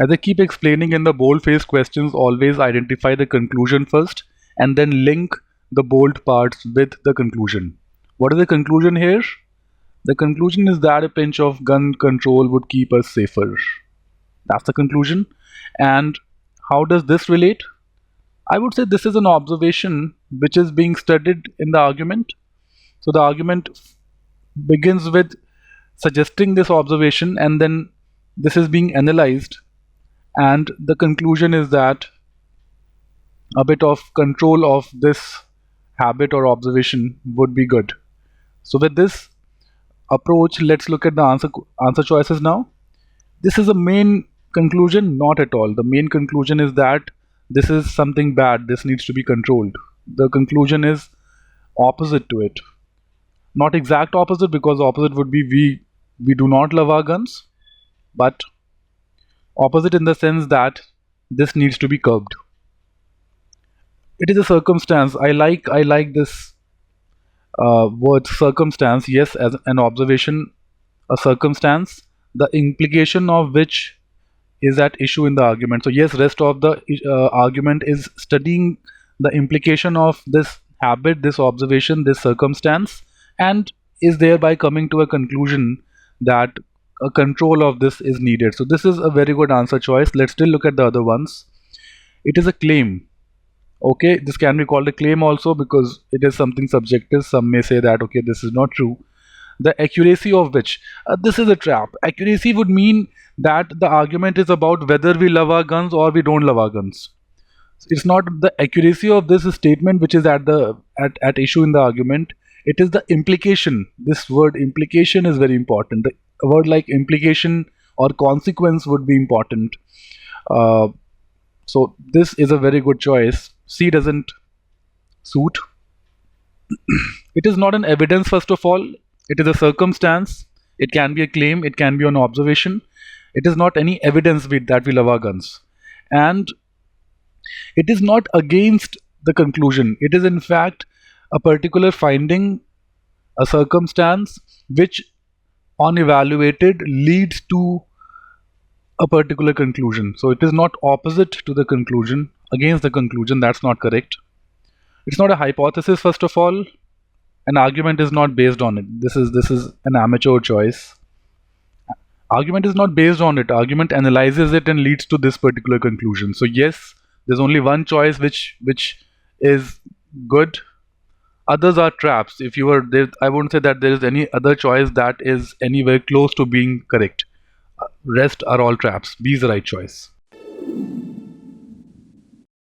As I keep explaining in the bold-faced questions, always identify the conclusion first and then link the bold parts with the conclusion. What is the conclusion here? The conclusion is that a pinch of gun control would keep us safer. That's the conclusion. And how does this relate? I would say this is an observation which is being studied in the argument. So the argument begins with suggesting this observation, and then this is being analyzed, and the conclusion is that a bit of control of this habit or observation would be good. So with this approach, let's look at the answer choices now. This is a main conclusion, not at all. The main conclusion is that this is something bad, this needs to be controlled. The conclusion is opposite to it. Not exact opposite, because opposite would be we do not love our guns, but opposite in the sense that this needs to be curbed. It is a circumstance. I like this word circumstance. Yes, as an observation, a circumstance, the implication of which is at issue in the argument. So yes, rest of the argument is studying the implication of this habit, this observation, this circumstance, and is thereby coming to a conclusion that a control of this is needed. So this is a very good answer choice. Let's still look at the other ones. It is a claim. Okay, this can be called a claim also because it is something subjective. Some may say that okay, this is not true. The accuracy of which, this is a trap. Accuracy would mean that the argument is about whether we love our guns or we don't love our guns. It's not the accuracy of this statement which is at issue in the argument. It is the implication. This word implication is very important. A word like implication or consequence would be important. So this is a very good choice. C doesn't suit. It is not an evidence, first of all. It is a circumstance. It can be a claim. It can be an observation. It is not any evidence that we love our guns. And it is not against the conclusion. It is in fact a particular finding, a circumstance which on evaluated leads to a particular conclusion. So it is not opposite to the conclusion, against the conclusion. That's not correct. It's not a hypothesis, first of all. An argument is not based on it. This is an amateur choice. Argument is not based on it. Argument analyzes it and leads to this particular conclusion. So yes, there's only one choice which is good. Others are traps. If you were there, I wouldn't say that there is any other choice that is anywhere close to being correct. Rest are all traps. B is the right choice.